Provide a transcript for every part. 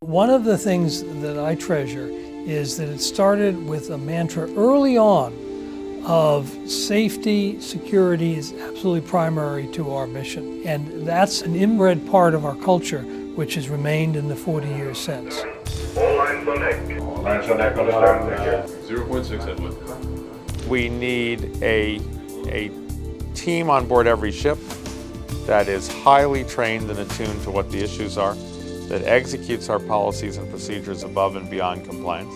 One of the things that I treasure is that it started with a mantra early on of safety, security is absolutely primary to our mission. And that's an inbred part of our culture, which has remained in the 40 years since. All lines on deck. All lines on deck on the stern deck. 0.6 headwind. We need a team on board every ship that is highly trained and attuned to what the issues are, that executes our policies and procedures above and beyond compliance.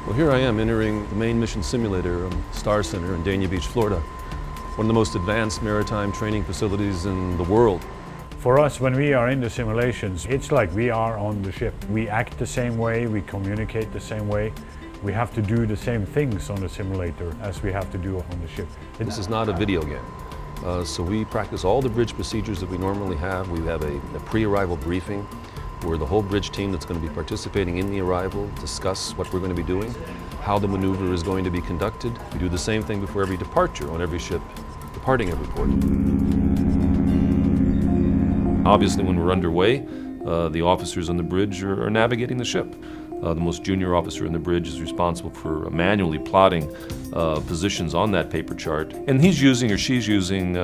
Well, here I am entering the main mission simulator, Star Center in Dania Beach, Florida. One of the most advanced maritime training facilities in the world. For us, when we are in the simulations, it's like we are on the ship. We act the same way, we communicate the same way. We have to do the same things on the simulator as we have to do on the ship. This is not a video game. So we practice all the bridge procedures that we normally have. We have a pre-arrival briefing where the whole bridge team that's going to be participating in the arrival discuss what we're going to be doing, how the maneuver is going to be conducted. We do the same thing before every departure on every ship departing every port. Obviously, when we're underway, the officers on the bridge are navigating the ship. The most junior officer in the bridge is responsible for manually plotting positions on that paper chart. And he's using or she's using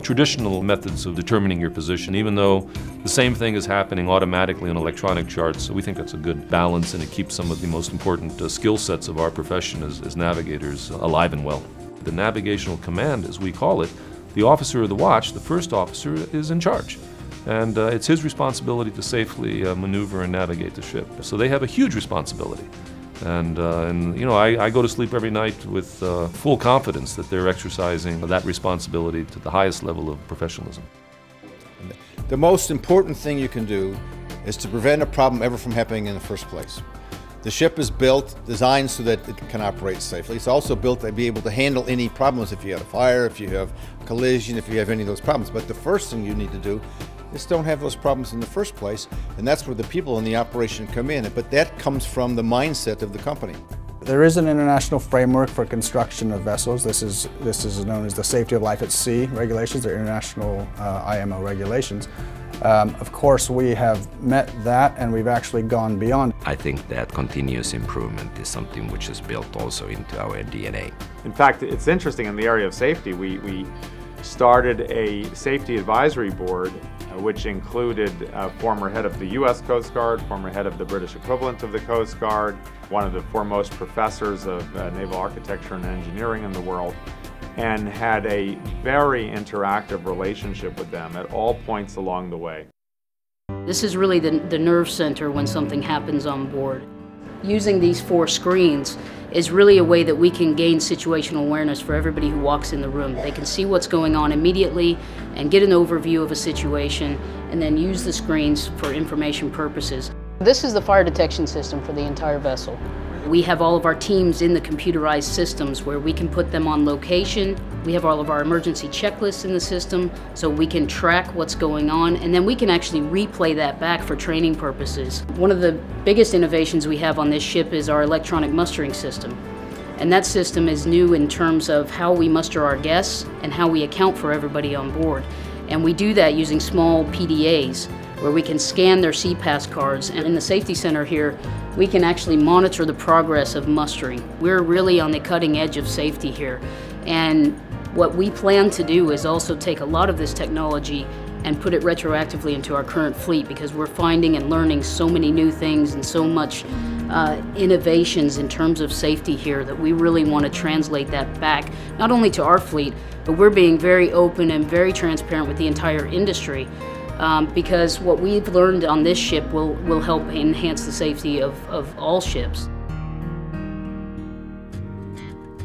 traditional methods of determining your position, even though the same thing is happening automatically on electronic charts. So we think that's a good balance, and it keeps some of the most important skill sets of our profession as navigators alive and well. The navigational command, as we call it, the officer of the watch, the first officer, is in charge. And it's his responsibility to safely maneuver and navigate the ship. So they have a huge responsibility. And I go to sleep every night with full confidence that they're exercising that responsibility to the highest level of professionalism. The most important thing you can do is to prevent a problem ever from happening in the first place. The ship is built, designed so that it can operate safely. It's also built to be able to handle any problems if you have a fire, if you have a collision, if you have any of those problems. But the first thing you need to do is don't have those problems in the first place, and that's where the people in the operation come in. But that comes from the mindset of the company. There is an international framework for construction of vessels. This is known as the Safety of Life at Sea regulations, or international IMO regulations. Of course, we have met that, and we've actually gone beyond. I think that continuous improvement is something which is built also into our DNA. In fact, it's interesting in the area of safety. We started a safety advisory board which included a former head of the U.S. Coast Guard, former head of the British equivalent of the Coast Guard, one of the foremost professors of naval architecture and engineering in the world, and had a very interactive relationship with them at all points along the way. This is really the nerve center when something happens on board. Using these 4 screens is really a way that we can gain situational awareness for everybody who walks in the room. They can see what's going on immediately and get an overview of a situation, and then use the screens for information purposes. This is the fire detection system for the entire vessel. We have all of our teams in the computerized systems where we can put them on location. We have all of our emergency checklists in the system so we can track what's going on, and then we can actually replay that back for training purposes. One of the biggest innovations we have on this ship is our electronic mustering system. And that system is new in terms of how we muster our guests and how we account for everybody on board. And we do that using small PDAs where we can scan their CPAS cards. And in the safety center here, we can actually monitor the progress of mustering. We're really on the cutting edge of safety here. And what we plan to do is also take a lot of this technology and put it retroactively into our current fleet, because we're finding and learning so many new things and so much innovations in terms of safety here that we really want to translate that back, not only to our fleet, but we're being very open and very transparent with the entire industry. Because what we've learned on this ship will help enhance the safety of all ships.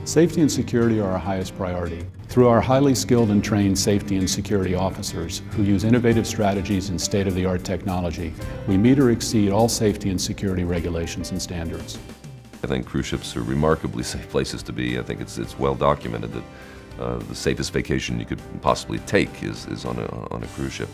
Safety and security are our highest priority. Through our highly skilled and trained safety and security officers who use innovative strategies and state-of-the-art technology, we meet or exceed all safety and security regulations and standards. I think cruise ships are remarkably safe places to be. I think it's well documented that the safest vacation you could possibly take is on a cruise ship.